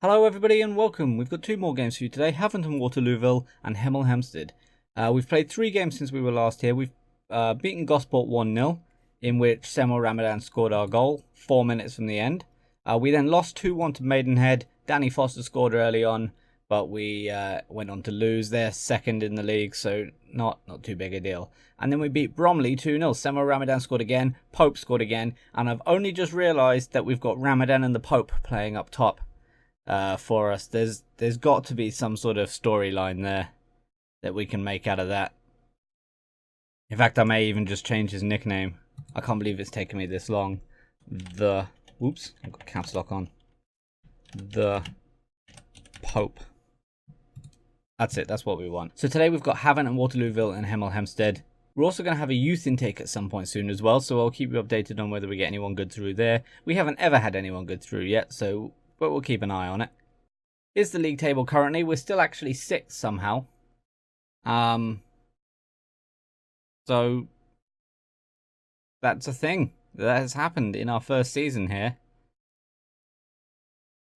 Hello everybody and welcome. We've got two more games for you today, Havant Waterlooville and Hemel Hempstead. We've played 3 games since we were last here. We've beaten Gosport 1-0, in which Semo Ramadan scored our goal 4 minutes from the end. We then lost 2-1 to Maidenhead. Danny Foster scored early on, but we went on to lose. They're second in the league, so not too big a deal. And then we beat Bromley 2-0. Semo Ramadan scored again, Pope scored again, and I've only just realised that we've got Ramadan and the Pope playing up top. For us. There's got to be some sort of storyline there that we can make out of that. In fact, I may even just change his nickname. I can't believe it's taken me this long. Whoops, I've got caps lock on. The Pope. That's it, that's what we want. So today we've got Havant and Waterlooville and Hemel Hempstead. We're also going to have a youth intake at some point soon as well, so I'll keep you updated on whether we get anyone good through there. We haven't ever had anyone good through yet, but we'll keep an eye on it. Here's the league table currently. We're still actually 6th somehow. So that's a thing that has happened in our first season here.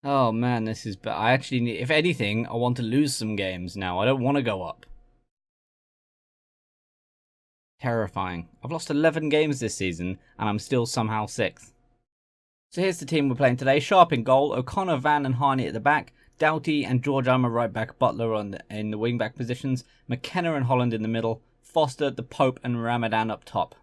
Oh man, this is bad. I actually need, if anything, I want to lose some games now. I don't want to go up. Terrifying. I've lost 11 games this season and I'm still somehow 6th. So here's the team we're playing today. Sharp in goal, O'Connor, Van and Harney at the back, Doughty and George Armour right back, Butler in the wing back positions, McKenna and Holland in the middle, Foster, the Pope and Ramadan up top.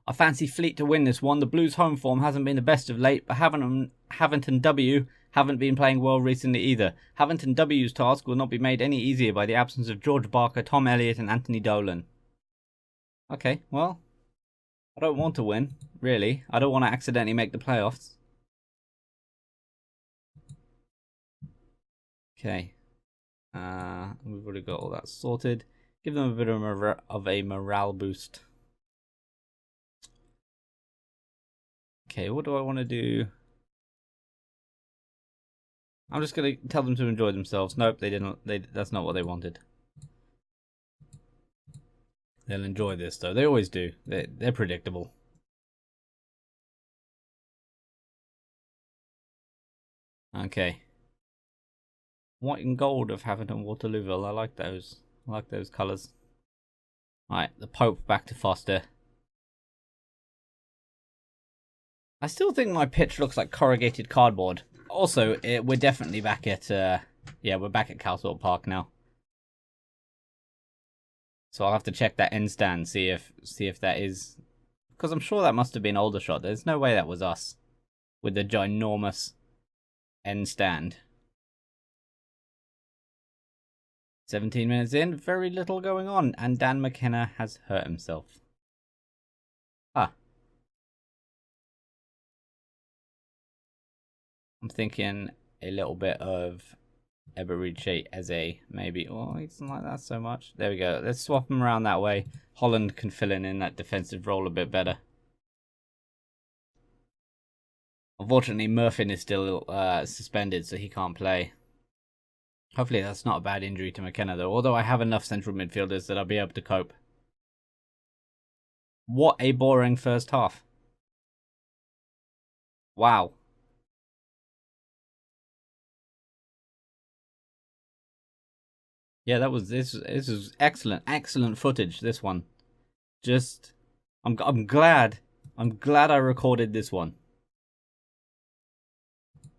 I fancy Fleet to win this one. The Blues' home form hasn't been the best of late, but Havant and W haven't been playing well recently either. Havant and W's task will not be made any easier by the absence of George Barker, Tom Elliott and Anthony Dolan. Okay, well, I don't want to win, really. I don't want to accidentally make the playoffs. Okay, we've already got all that sorted. Give them a bit of a morale boost. Okay, what do I want to do? I'm just going to tell them to enjoy themselves. Nope, they didn't. That's not what they wanted. They'll enjoy this, though. They always do. They're predictable. Okay. White and gold of Havant and Waterlooville. I like those. I like those colours. Alright, the Pope back to Foster. I still think my pitch looks like corrugated cardboard. Also, we're definitely back at we're back at Cowthorpe Park now. So I'll have to check that end stand, see if that is, because I'm sure that must have been Aldershot. There's no way that was us with the ginormous end stand. 17 minutes in, very little going on, and Dan McKenna has hurt himself. I'm thinking a little bit of Eberiche Eze, maybe. Oh, he doesn't like that so much. There we go. Let's swap him around that way. Holland can fill in that defensive role a bit better. Unfortunately, Murphin is still suspended, so he can't play. Hopefully that's not a bad injury to McKenna, though. Although I have enough central midfielders that I'll be able to cope. What a boring first half. Wow. Yeah, this is excellent footage, this one. Just I'm glad I recorded this one.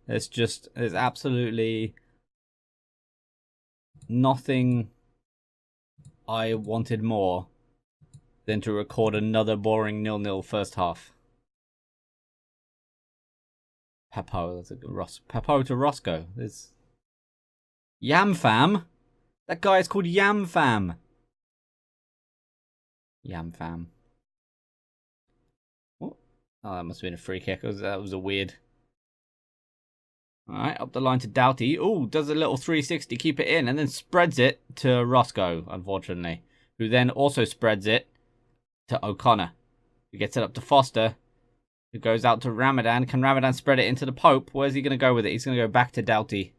There's absolutely nothing I wanted more than to record another boring 0-0 first half. Papo, that's a good Papo to Roscoe. There's Yam Fam. That guy is called Yam Fam. Yam Fam. Oh, that must have been a free kick. That was a weird. Alright, up the line to Doughty. Oh, does a little 360, keep it in, and then spreads it to Roscoe, unfortunately. Who then also spreads it to O'Connor. Who gets it up to Foster. Who goes out to Ramadan. Can Ramadan spread it into the Pope? Where's he going to go with it? He's going to go back to Doughty.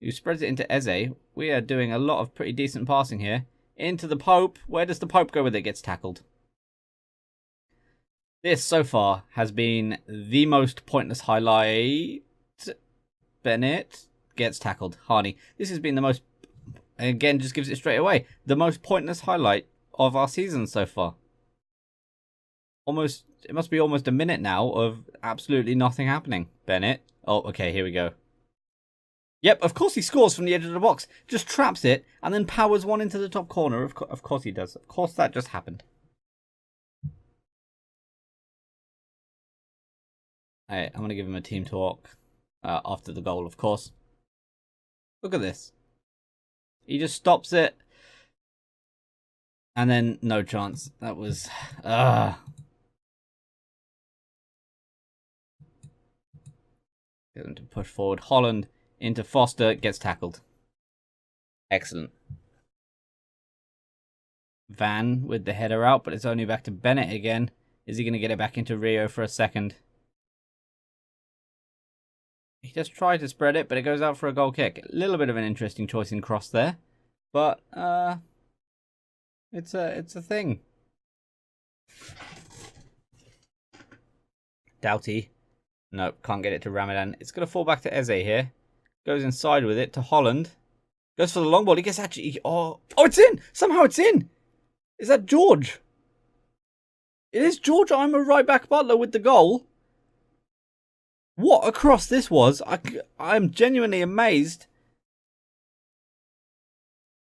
Who spreads it into Eze. We are doing a lot of pretty decent passing here. Into the Pope. Where does the Pope go with it? Gets tackled. This, so far, has been the most pointless highlight. Bennett. gets tackled. Harney. This has been the most, again, just gives it straight away, the most pointless highlight of our season so far. Almost, it must be almost a minute now of absolutely nothing happening. Bennett. Oh, okay, here we go. Yep, of course he scores from the edge of the box. Just traps it and then powers one into the top corner. Of course he does. Of course that just happened. Hey, I'm going to give him a team talk after the goal, of course. Look at this. He just stops it. And then no chance. That was... Get them to push forward. Holland into Foster. Gets tackled. Excellent. Van with the header out, but it's only back to Bennett again. Is he going to get it back into Rio for a second? He just tried to spread it, but it goes out for a goal kick. A little bit of an interesting choice in cross there. But, it's a thing. Doughty. Nope, can't get it to Ramadan. It's going to fall back to Eze here. Goes inside with it to Holland. Goes for the long ball. He gets actually... Oh, it's in! Somehow it's in! Is that George? It is George. I'm a right back Butler with the goal. What a cross this was. I'm genuinely amazed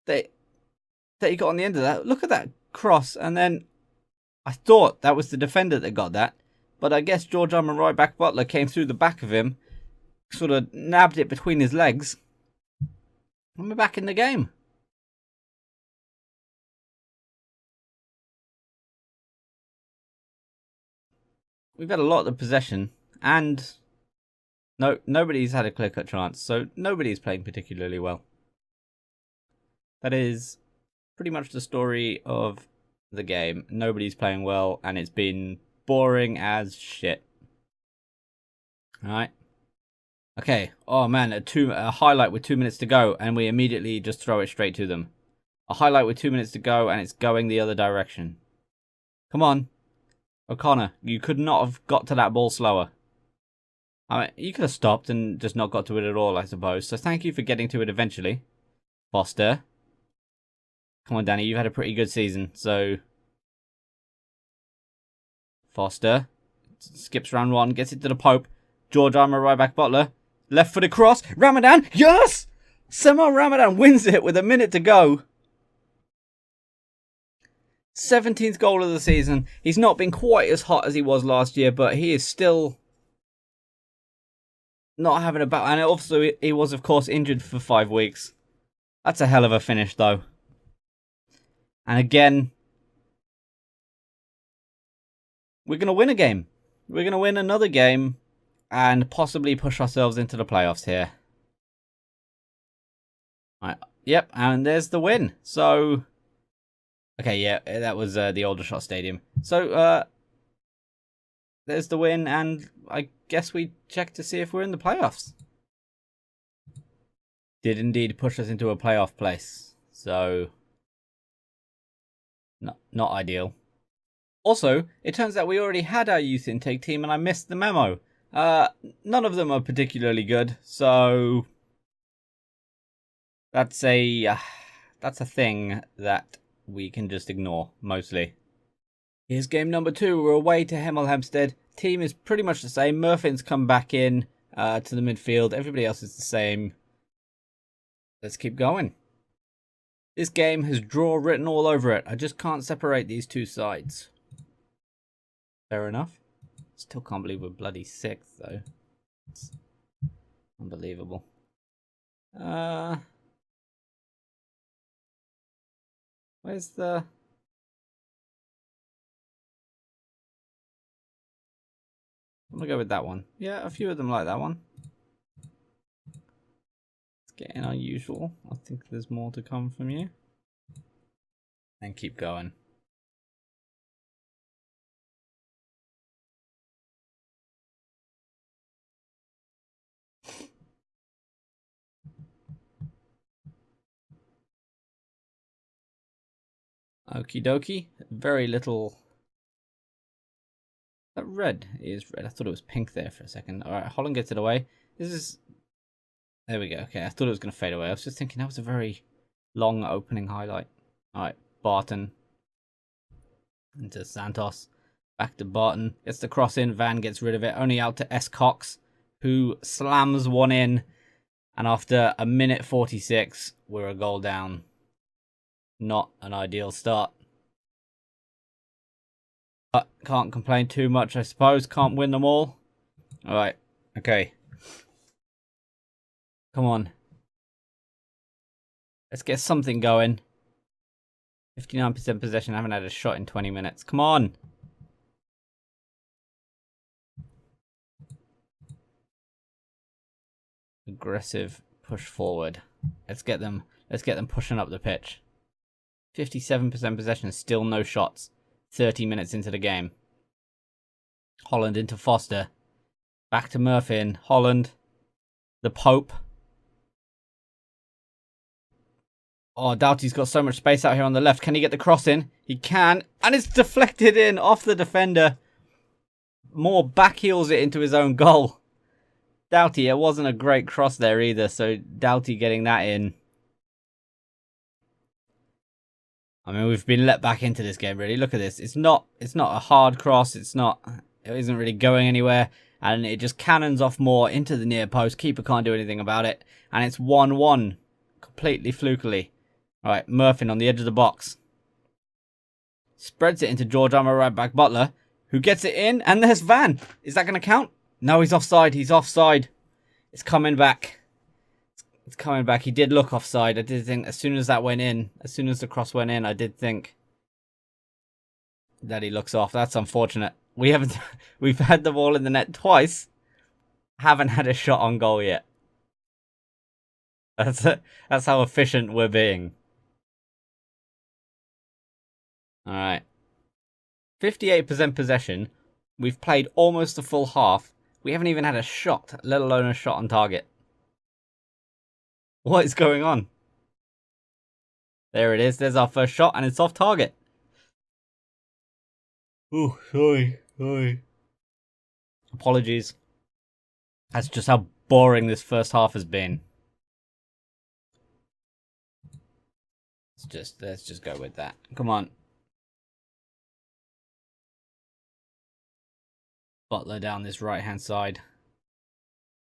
that he got on the end of that. Look at that cross. And then I thought that was the defender that got that. But I guess George Armour right back Butler came through the back of him. Sort of nabbed it between his legs. And we're back in the game. We've had a lot of possession. And... No, nobody's had a clear-cut chance, so nobody's playing particularly well. That is pretty much the story of the game. Nobody's playing well, and it's been boring as shit. Alright. Okay. Oh, man, a highlight with 2 minutes to go, and we immediately just throw it straight to them. A highlight with 2 minutes to go, and it's going the other direction. Come on. O'Connor, you could not have got to that ball slower. I mean, you could have stopped and just not got to it at all, I suppose. So thank you for getting to it eventually. Foster. Come on, Danny. You've had a pretty good season, so... Foster. Skips round one. Gets it to the Pope. George Armour, right back Butler. Left-footed cross. Ramadan. Yes! Sema Ramadan wins it with a minute to go. 17th goal of the season. He's not been quite as hot as he was last year, but he is still... not having a battle. And also, he was, of course, injured for 5 weeks. That's a hell of a finish, though. And again, we're going to win a game. We're going to win another game and possibly push ourselves into the playoffs here. Right. Yep, and there's the win. So, okay, yeah, that was the Aldershot Stadium. So, there's the win, and I guess we check to see if we're in the playoffs. Did indeed push us into a playoff place. So, not ideal. Also, it turns out we already had our youth intake team, and I missed the memo. None of them are particularly good, so that's a thing that we can just ignore, mostly. Here's game number 2. We're away to Hemel Hempstead. Team is pretty much the same. Murfin's come back in to the midfield. Everybody else is the same. Let's keep going. This game has draw written all over it. I just can't separate these two sides. Fair enough. Still can't believe we're bloody 6th, though. It's unbelievable. Where's the... I'm going to go with that one. Yeah, a few of them like that one. It's getting unusual. I think there's more to come from you. And keep going. Okie dokie. Very little... That red is red. I thought it was pink there for a second. Alright, Holland gets it away. This is There we go. Okay, I thought it was going to fade away. I was just thinking that was a very long opening highlight. Alright, Barton. Into Santos. Back to Barton. Gets the cross in. Van gets rid of it. Only out to S. Cox, who slams one in. And after a minute 46, we're a goal down. Not an ideal start. But can't complain too much, I suppose. Can't win them all. Alright, okay. Come on. Let's get something going. 59% possession. I haven't had a shot in 20 minutes. Come on. Aggressive push forward. Let's get them pushing up the pitch. 57% possession, still no shots. 30 minutes into the game. Holland into Foster. Back to Murphy. Holland. The Pope. Oh, Doughty's got so much space out here on the left. Can he get the cross in? He can. And it's deflected in off the defender. Moore backheels it into his own goal. Doughty, it wasn't a great cross there either. So Doughty getting that in. I mean, we've been let back into this game, really. Look at this. It's not a hard cross. It isn't really going anywhere. And it just cannons off Moore into the near post. Keeper can't do anything about it. And it's 1-1. Completely flukily. Alright, Murphy on the edge of the box. Spreads it into George Armour right back Butler, who gets it in, and there's Van. Is that going to count? No, he's offside. He's offside. It's coming back. It's coming back. He did look offside. I did think as soon as that went in, as soon as the cross went in, I did think that he looks off. That's unfortunate. We've had the ball in the net twice. Haven't had a shot on goal yet. That's how efficient we're being. Alright. 58% possession. We've played almost a full half. We haven't even had a shot, let alone a shot on target. What is going on? There it is. There's our first shot, and it's off target. Oh, sorry. Apologies. That's just how boring this first half has been. Let's just go with that. Come on. Butler down this right hand side.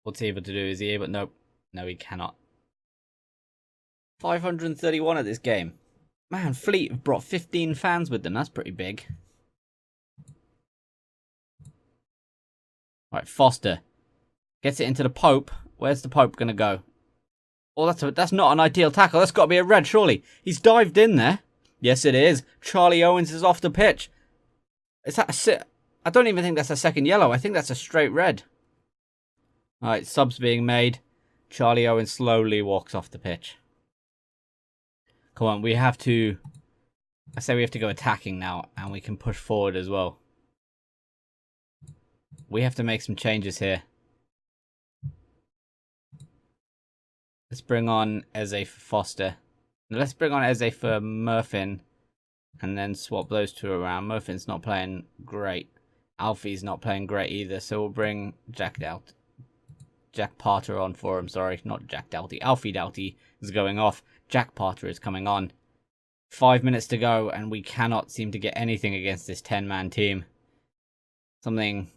What's he able to do? Is he able? Nope. No, he cannot. 531 at this game. Man, Fleet have brought 15 fans with them. That's pretty big. Right, Foster gets it into the Pope. Where's the Pope gonna go? Oh, that's not an ideal tackle. That's got to be a red, surely. He's dived in there. Yes, it is. Charlie Owens is off the pitch. Is that I don't even think that's a second yellow. I think that's a straight red. Alright, subs being made. Charlie Owens slowly walks off the pitch. Come on, we have to... I say we have to go attacking now, and we can push forward as well. We have to make some changes here. Let's bring on Eze for Foster. Let's bring on Eze for Murphy. And then swap those two around. Murphy's not playing great. Alfie's not playing great either. So we'll bring Jack Parter on for him. Sorry, not Jack Doughty. Alfie Doughty is going off. Jack Parter is coming on. 5 minutes to go. And we cannot seem to get anything against this 10-man team. Something.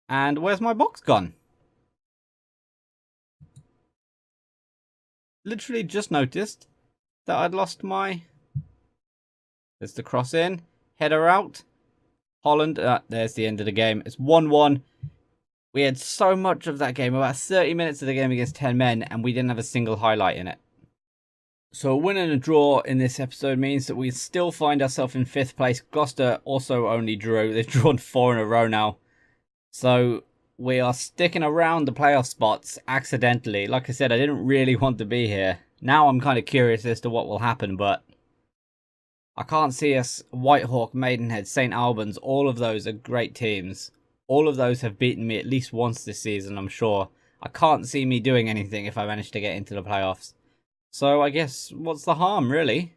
And where's my box gone? Literally just noticed that I'd lost my... There's the cross in. Header out. Holland. There's the end of the game. It's 1-1. We had so much of that game. About 30 minutes of the game against 10 men. And we didn't have a single highlight in it. So a win and a draw in this episode means that we still find ourselves in 5th place. Gloucester also only drew. They've drawn 4 in a row now. So... we are sticking around the playoff spots accidentally. Like I said, I didn't really want to be here. Now I'm kind of curious as to what will happen, but I can't see us. Whitehawk, Maidenhead, St. Albans, all of those are great teams. All of those have beaten me at least once this season, I'm sure. I can't see me doing anything if I manage to get into the playoffs. So I guess, what's the harm, really?